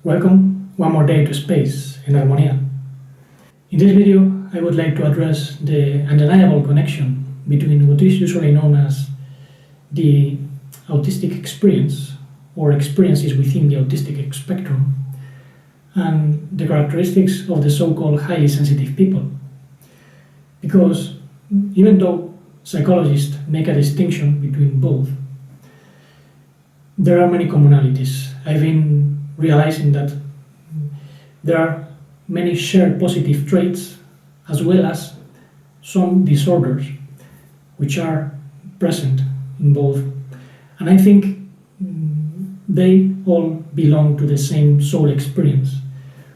Welcome one more day to space in Armonía. In this video, I would like to address the undeniable connection between what is usually known as the autistic experience or experiences within the autistic spectrum and the characteristics of the so-called highly sensitive people. Because even though psychologists make a distinction between both, there are many commonalities. I've been realizing that there are many shared positive traits as well as some disorders which are present in both. And I think they all belong to the same soul experience.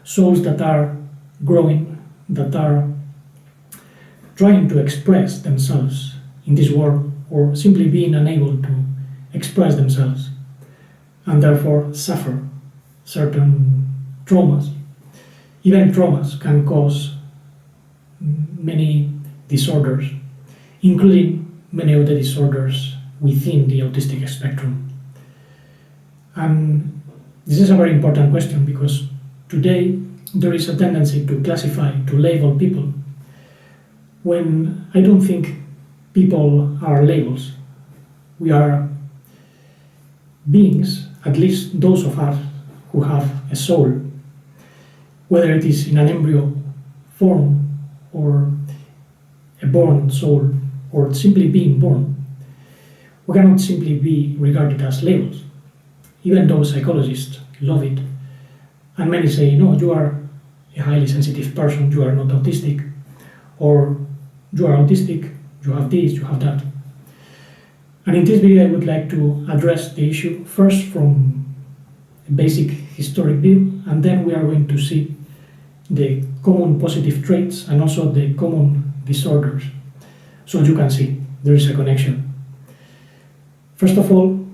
Souls that are growing, that are trying to express themselves in this world or simply being unable to express themselves and therefore suffer certain traumas. Even traumas can cause many disorders, including many of the disorders within the autistic spectrum. And this is a very important question because today there is a tendency to classify, to label people, when I don't think people are labels. We are beings, at least those of us who have a soul, whether it is in an embryo form or a born soul or simply being born. We cannot simply be regarded as labels, even though psychologists love it. And many say, no, you are a highly sensitive person, you are not autistic, or you are autistic, you have this, you have that. And in this video I would like to address the issue first from a basic historic view, and then we are going to see the common positive traits and also the common disorders. So you can see there is a connection. First of all,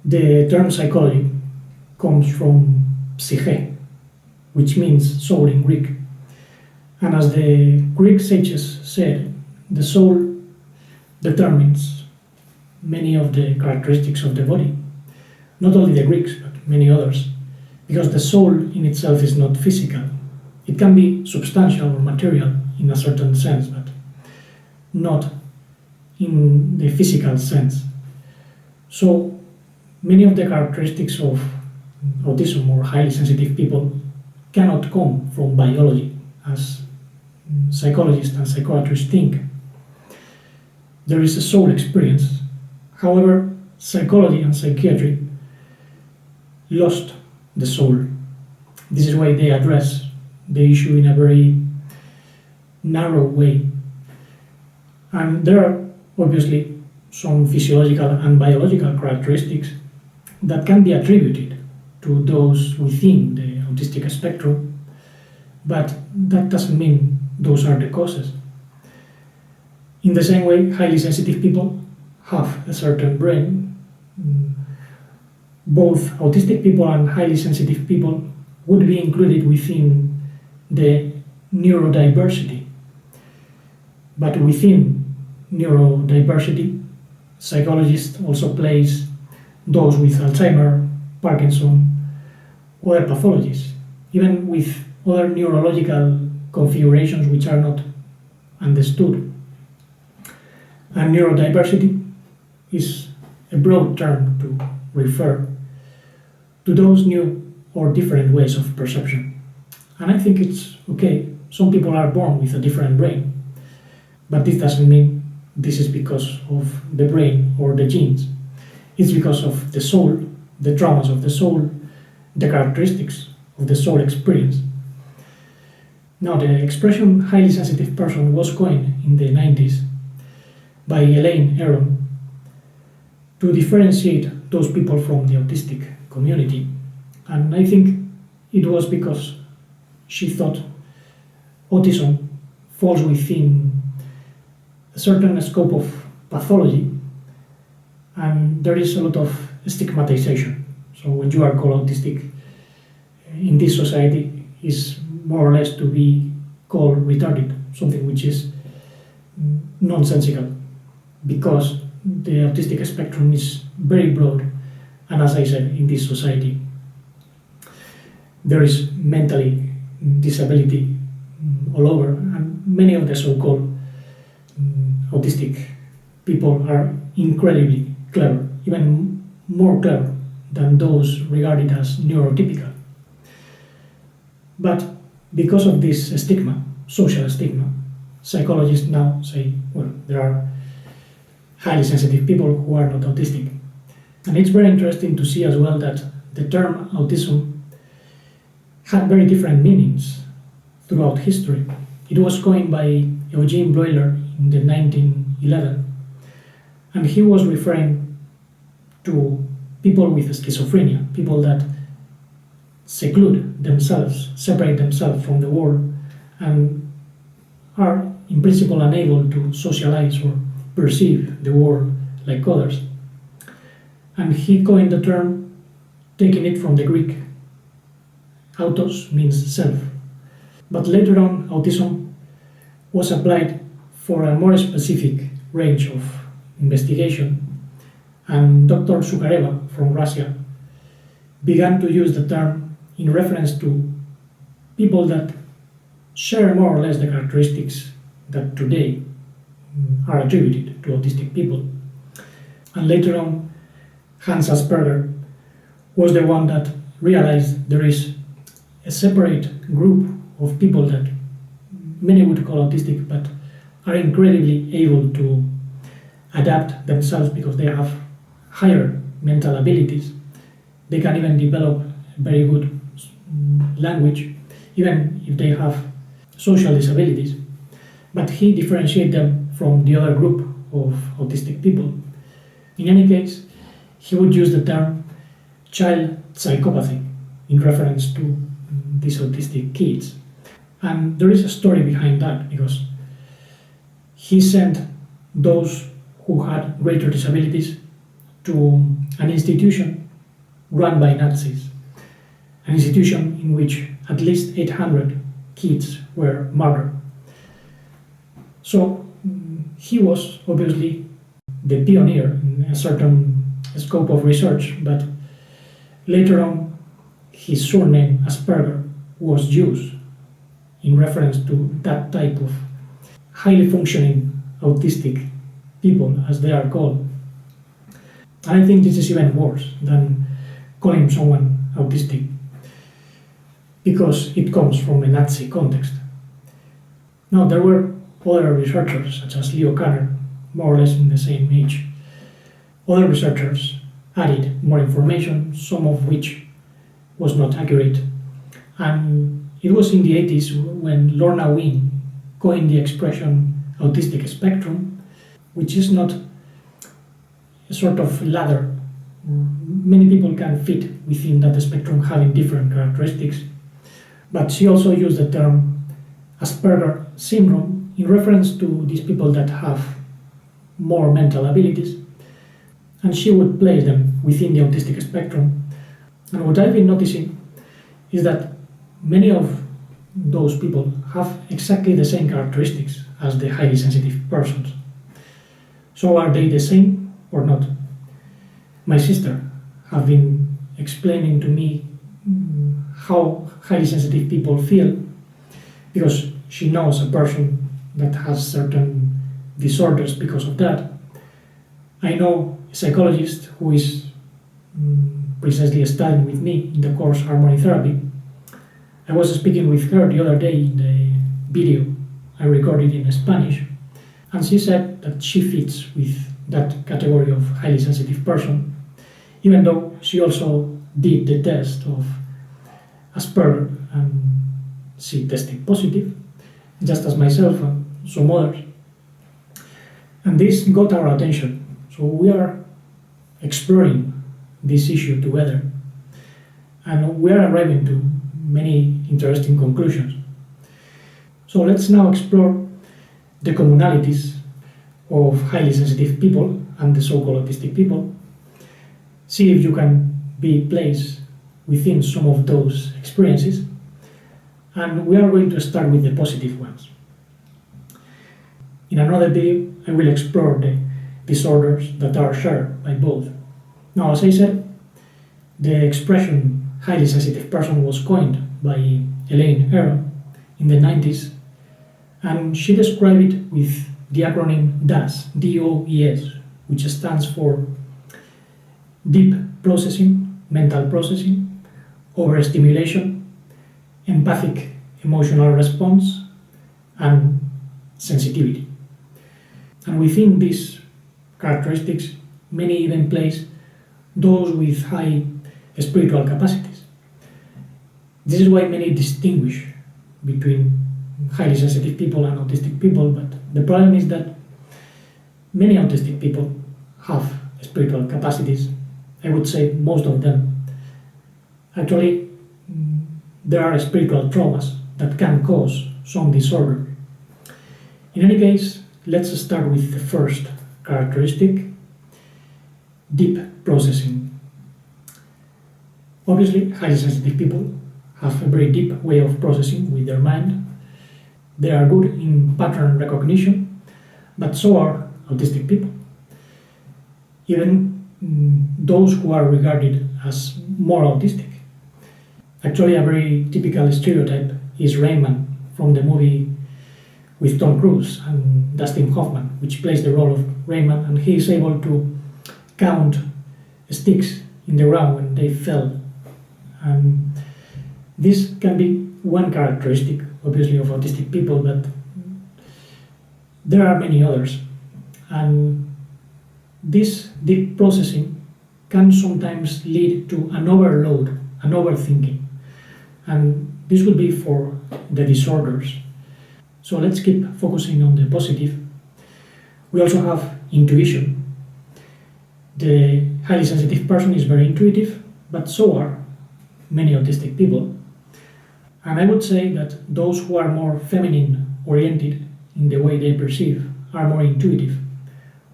the term psychology comes from psyche, which means soul in Greek. And as the Greek sages said, the soul determines many of the characteristics of the body. Not only the Greeks, but many others. Because the soul in itself is not physical. It can be substantial or material in a certain sense, but not in the physical sense. So many of the characteristics of autism or highly sensitive people cannot come from biology, as psychologists and psychiatrists think. There is a soul experience. However, psychology and psychiatry lost the soul. This is why they address the issue in a very narrow way. And there are obviously some physiological and biological characteristics that can be attributed to those within the autistic spectrum, but that doesn't mean those are the causes. In the same way, highly sensitive people have a certain brain. Both autistic people and highly sensitive people would be included within the neurodiversity. But within neurodiversity, psychologists also place those with Alzheimer, Parkinson, other pathologies, even with other neurological configurations which are not understood. And neurodiversity is a broad term to refer to those new or different ways of perception. And I think it's okay. Some people are born with a different brain, but this doesn't mean this is because of the brain or the genes. It's because of the soul, the traumas of the soul, the characteristics of the soul experience. Now, the expression highly sensitive person was coined in the 90s by Elaine Aron to differentiate those people from the autistic community. And I think it was because she thought autism falls within a certain scope of pathology and there is a lot of stigmatization. So when you are called autistic in this society is more or less to be called retarded, something which is nonsensical, because the autistic spectrum is very broad, and as I said, in this society. there is mentally disability all over, and many of the so-called autistic people are incredibly clever, even more clever than those regarded as neurotypical. But because of this stigma, social stigma, psychologists now say, well, there are highly sensitive people who are not autistic. And it's very interesting to see as well that the term autism had very different meanings throughout history. It was coined by Eugene Bleuler in the 1911, and he was referring to people with schizophrenia, people that seclude themselves, separate themselves from the world, and are in principle unable to socialize or perceive the world like others. And he coined the term, taking it from the Greek. Autos means self. But later on, autism was applied for a more specific range of investigation, and Dr. Zukareva from Russia began to use the term in reference to people that share more or less the characteristics that today are attributed to autistic people. And later on, Hans Asperger was the one that realized there is a separate group of people that many would call autistic, but are incredibly able to adapt themselves because they have higher mental abilities. They can even develop very good language, even if they have social disabilities. But he differentiates them from the other group of autistic people. In any case, he would use the term child psychopathy in reference to these autistic kids. And there is a story behind that, because he sent those who had greater disabilities to an institution run by Nazis, an institution in which at least 800 kids were murdered. So he was obviously the pioneer in a certain scope of research, but later on his surname Asperger was used in reference to that type of highly functioning autistic people, as they are called. I think this is even worse than calling someone autistic, because it comes from a Nazi context. Now, there were other researchers, such as Leo Kanner, more or less in the same age. Other researchers added more information, some of which was not accurate. And it was in the 80s when Lorna Wynne coined the expression autistic spectrum, which is not a sort of ladder. Many people can fit within that spectrum, having different characteristics. But she also used the term Asperger syndrome in reference to these people that have more mental abilities, and she would place them within the autistic spectrum. And what I've been noticing is that many of those people have exactly the same characteristics as the highly sensitive persons. So are they the same or not? My sister have been explaining to me how highly sensitive people feel, because she knows a person that has certain disorders because of that. I know a psychologist who is precisely studying with me in the course Harmony Therapy. I was speaking with her the other day in the video I recorded in Spanish, and she said that she fits with that category of highly sensitive person, even though she also did the test of Asperger and she tested positive, just as myself and some others. And this got our attention. So we are exploring this issue together, and we are arriving to many interesting conclusions. So let's now explore the commonalities of highly sensitive people and the so-called autistic people. See if you can be placed within some of those experiences, and we are going to start with the positive ones. In another video, I will explore the disorders that are shared by both. Now, as I said, the expression highly sensitive person was coined by Elaine Aron in the 90s, and she described it with the acronym DOES, D-O-E-S, which stands for Deep Processing, Mental Processing, Overstimulation, Empathic Emotional Response, and Sensitivity. And within these characteristics, many even place those with high spiritual capacities. This is why many distinguish between highly sensitive people and autistic people, but the problem is that many autistic people have spiritual capacities. I would say most of them. Actually, there are spiritual traumas that can cause some disorder. In any case, let's start with the first characteristic, deep processing. Obviously, highly sensitive people have a very deep way of processing with their mind. They are good in pattern recognition, but so are autistic people. Even those who are regarded as more autistic. Actually, a very typical stereotype is Raymond from the movie with Tom Cruise and Dustin Hoffman, which plays the role of Raymond, and he is able to count sticks in the ground when they fell. And this can be one characteristic, obviously, of autistic people, but there are many others. And this deep processing can sometimes lead to an overload, an overthinking. And this would be for the disorders. So let's keep focusing on the positive. We also have intuition. The highly sensitive person is very intuitive, but so are many autistic people. And I would say that those who are more feminine oriented in the way they perceive are more intuitive,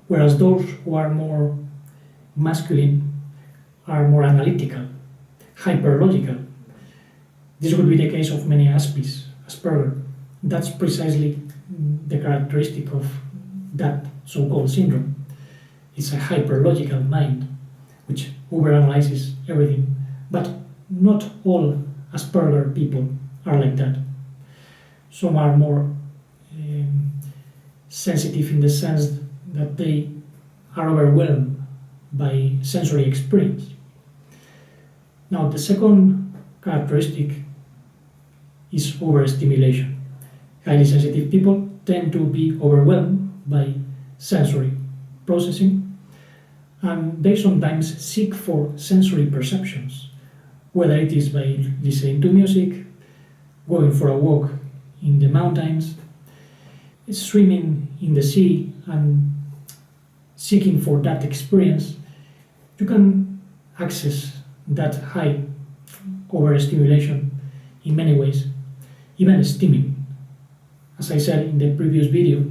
whereas those who are more masculine are more analytical, hyperlogical. This would be the case of many Asperger. That's precisely the characteristic of that so-called syndrome. It's a hyperlogical mind, which overanalyzes everything. But not all Asperger people are like that. Some are more sensitive in the sense that they are overwhelmed by sensory experience. Now, the second characteristic is overstimulation. Highly sensitive people tend to be overwhelmed by sensory processing, and they sometimes seek for sensory perceptions, whether it is by listening to music, going for a walk in the mountains, swimming in the sea, and seeking for that experience. You can access that high overstimulation in many ways, even stimming. As I said in the previous video,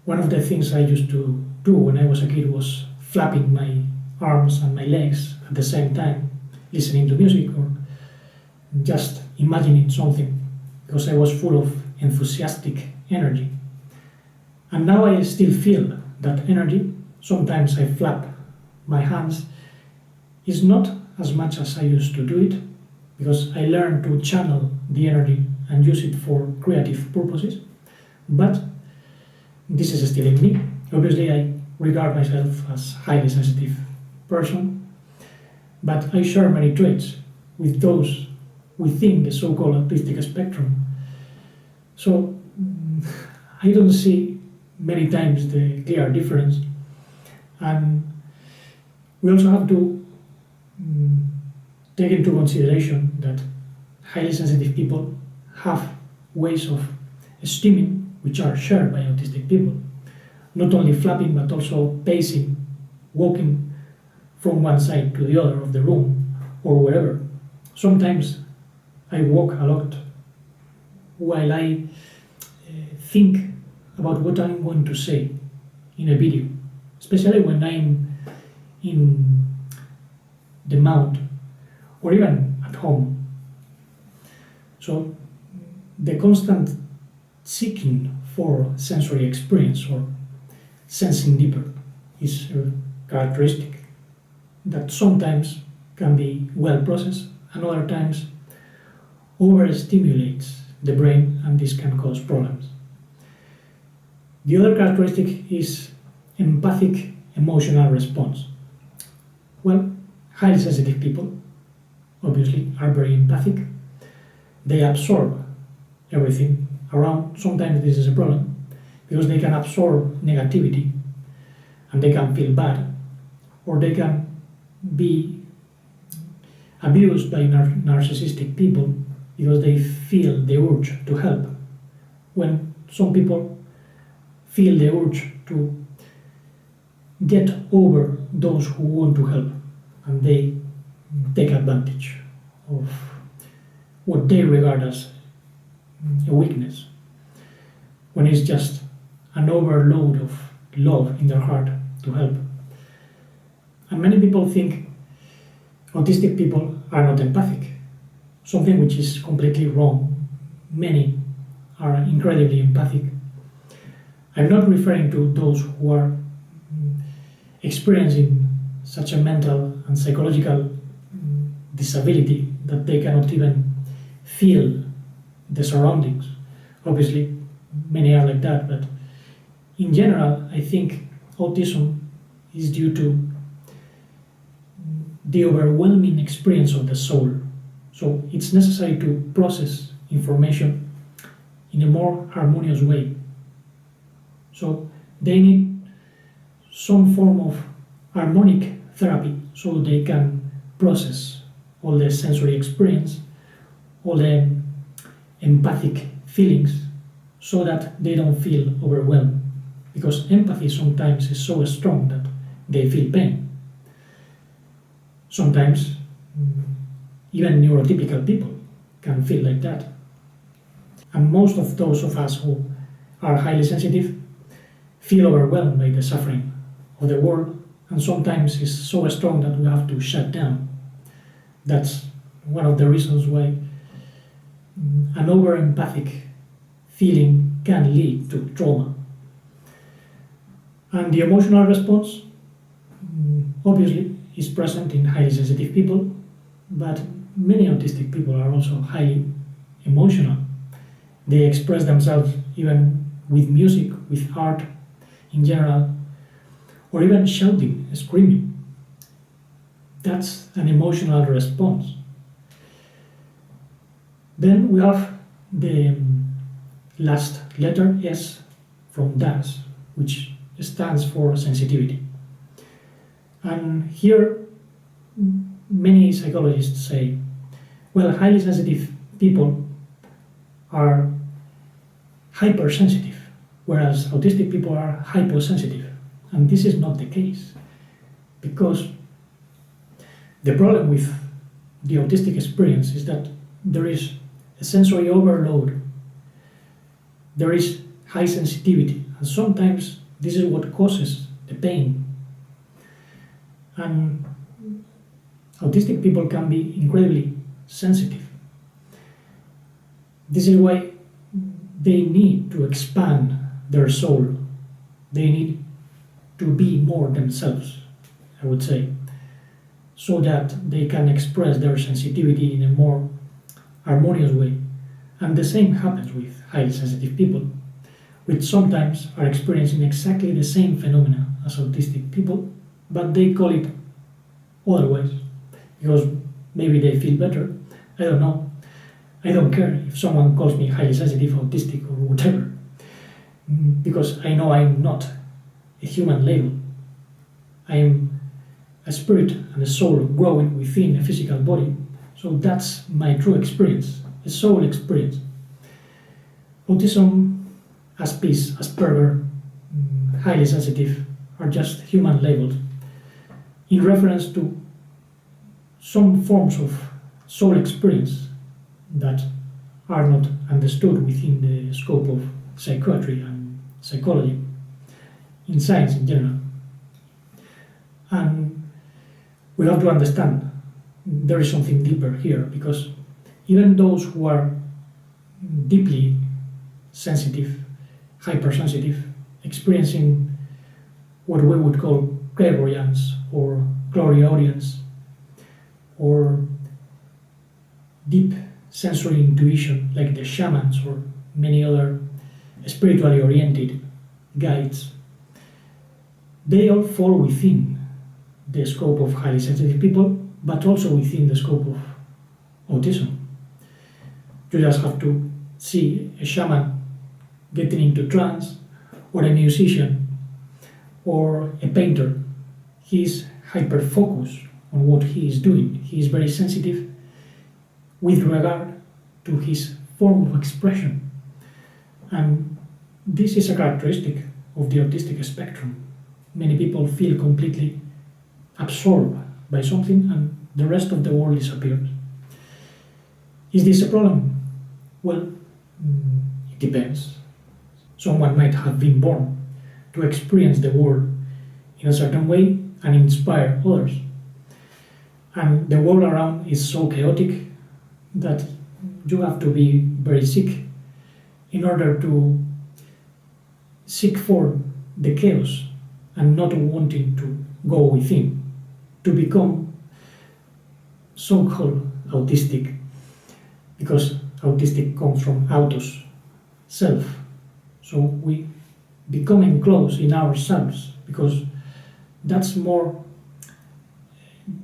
one of the things I used to do when I was a kid was flapping my arms and my legs at the same time, listening to music or just imagining something, because I was full of enthusiastic energy. And now I still feel that energy. Sometimes I flap my hands. It's not as much as I used to do it, because I learned to channel the energy and use it for creative purposes, but this is still in me. Obviously, I regard myself as a highly sensitive person, but I share many traits with those within the so-called autistic spectrum. So I don't see many times the clear difference. And we also have to take into consideration that highly sensitive people have ways of stimming which are shared by autistic people. Not only flapping, but also pacing, walking from one side to the other of the room or wherever. Sometimes I walk a lot while I think about what I'm going to say in a video, especially when I'm in the mount or even at home. So the constant seeking for sensory experience or sensing deeper is a characteristic that sometimes can be well processed, and other times overstimulates the brain, and this can cause problems. The other characteristic is empathic emotional response. Well, highly sensitive people obviously are very empathic. They absorb everything around. Sometimes this is a problem because they can absorb negativity and they can feel bad, or they can be abused by narcissistic people because they feel the urge to help. When some people feel the urge to get over those who want to help, and they take advantage of what they regard as a weakness, when it's just an overload of love in their heart to help. And many people think autistic people are not empathic, something which is completely wrong. Many are incredibly empathic. I'm not referring to those who are experiencing such a mental and psychological disability that they cannot even feel the surroundings. Obviously, many are like that, but in general, I think autism is due to the overwhelming experience of the soul. So it's necessary to process information in a more harmonious way. So they need some form of harmonic therapy so they can process all the sensory experience, all the empathic feelings, so that they don't feel overwhelmed. Because empathy sometimes is so strong that they feel pain. Sometimes even neurotypical people can feel like that. And most of those of us who are highly sensitive feel overwhelmed by the suffering of the world, and sometimes it's so strong that we have to shut down. That's one of the reasons why an over-empathic feeling can lead to trauma. And the emotional response obviously is present in highly sensitive people, but many autistic people are also highly emotional. They express themselves even with music, with art in general, or even shouting, screaming. That's an emotional response. Then we have the last letter, S, from DAS, which stands for sensitivity. And here, many psychologists say, well, highly sensitive people are hypersensitive, whereas autistic people are hyposensitive. And this is not the case, because the problem with the autistic experience is that there is a sensory overload, there is high sensitivity, and sometimes this is what causes the pain. And autistic people can be incredibly sensitive. This is why they need to expand their soul. They need to be more themselves, I would say, so that they can express their sensitivity in a more harmonious way. And the same happens with highly sensitive people, which sometimes are experiencing exactly the same phenomena as autistic people, but they call it otherwise, because maybe they feel better. I don't know. I don't care if someone calls me highly sensitive, autistic, or whatever, because I know I'm not a human label. I am a spirit and a soul growing within a physical body. So that's my true experience, a soul experience. Autism, Asperger, highly sensitive are just human labels in reference to some forms of soul experience that are not understood within the scope of psychiatry and psychology, in science in general. And we have to understand there is something deeper here, because even those who are deeply sensitive, hypersensitive, experiencing what we would call clairvoyance or clairaudience, or deep sensory intuition like the shamans or many other spiritually oriented guides, they all fall within the scope of highly sensitive people, but also within the scope of autism. You just have to see a shaman getting into trance, or a musician, or a painter. He is hyper-focused on what he is doing. He is very sensitive with regard to his form of expression. And this is a characteristic of the autistic spectrum. Many people feel completely absorbed by something and the rest of the world disappears. Is this a problem? Well, it depends. Someone might have been born to experience the world in a certain way and inspire others. And the world around is so chaotic that you have to be very sick in order to seek for the chaos and not wanting to go within, to become so-called autistic, because autistic comes from autos, self. So we become enclosed in ourselves because that's more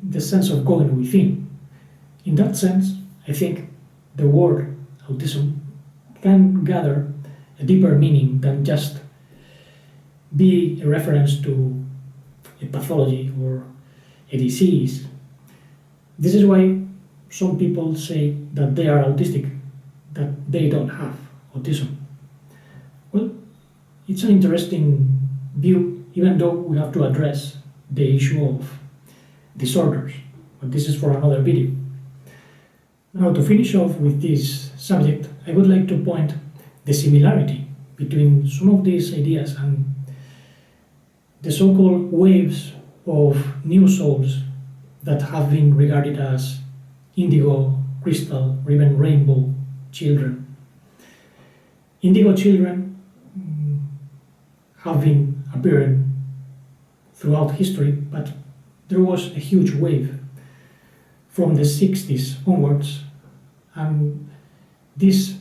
the sense of going within. In that sense, I think the word autism can gather a deeper meaning than just be a reference to a pathology or a disease. This is why some people say that they are autistic, that they don't have autism. Well, it's an interesting view, even though we have to address the issue of disorders, but this is for another video. Now, to finish off with this subject, I would like to point the similarity between some of these ideas and the so-called waves of new souls that have been regarded as Indigo, Chrystal, or even rainbow children. Indigo children have been appearing throughout history, but there was a huge wave from the 60s onwards, and this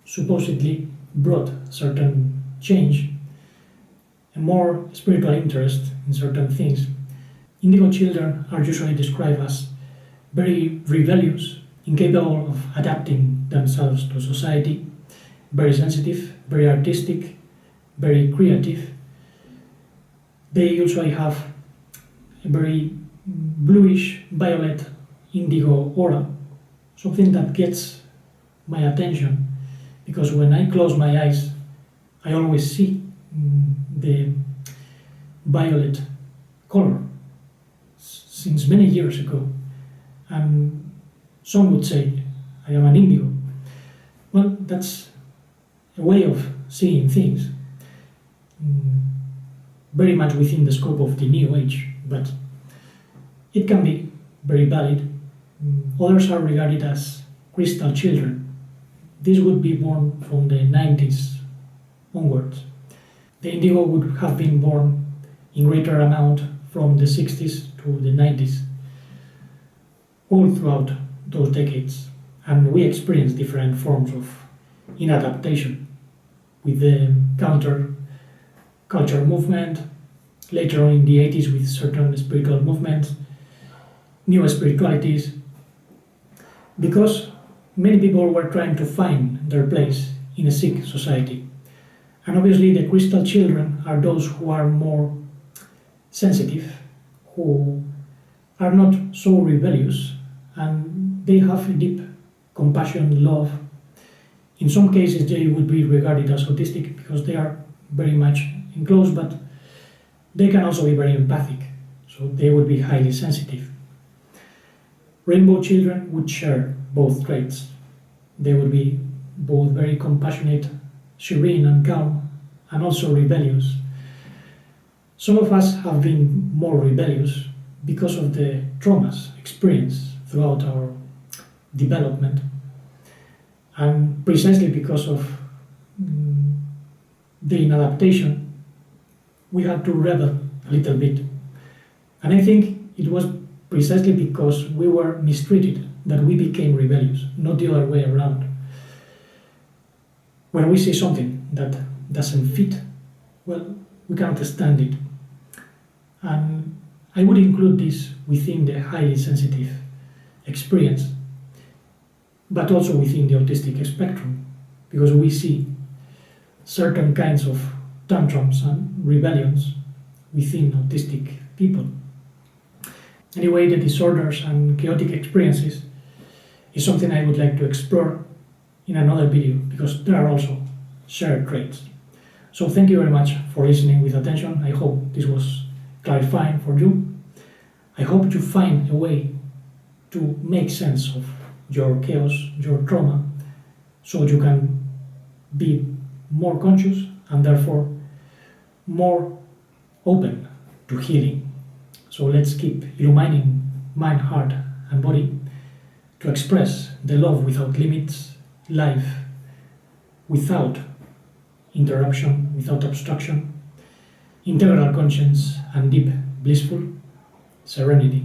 supposedly brought certain change, a more spiritual interest in certain things. Indigo children are usually described as very rebellious, incapable of adapting themselves to society, very sensitive, very artistic, very creative. They usually have a very bluish, violet, indigo aura, something that gets my attention, because when I close my eyes, I always see the violet color since many years ago. And some would say I am an indigo. Well, that's a way of seeing things, very much within the scope of the new age, but it can be very valid. Others are regarded as Chrystal children. This would be born from the 90s onwards. The indigo would have been born in greater amount from the 60s to the 90s, all throughout those decades. And we experienced different forms of inadaptation with the counter-culture movement, later on in the 80s with certain spiritual movements, new spiritualities, because many people were trying to find their place in a sick society. And obviously the Chrystal children are those who are more sensitive, who are not so rebellious, and they have a deep compassion, love. In some cases they would be regarded as autistic because they are very much enclosed, but they can also be very empathic, so they would be highly sensitive. Rainbow children would share both traits. They would be both very compassionate, serene and calm, and also rebellious. Some of us have been more rebellious because of the traumas experienced throughout our development, and precisely because of the inadaptation, we had to rebel a little bit. And I think it was precisely because we were mistreated that we became rebellious, not the other way around. When we see something that doesn't fit, well, we cannot stand it. And I would include this within the highly sensitive experience, but also within the autistic spectrum, because we see certain kinds of tantrums and rebellions within autistic people. Anyway, the disorders and chaotic experiences is something I would like to explore in another video, because there are also shared traits. So thank you very much for listening with attention. I hope this was clarifying for you. I hope you find a way to make sense of your chaos, your trauma, so you can be more conscious and therefore more open to healing. So let's keep illumining mind, heart and body to express the love without limits, life without interruption, without obstruction, integral conscience and deep blissful serenity.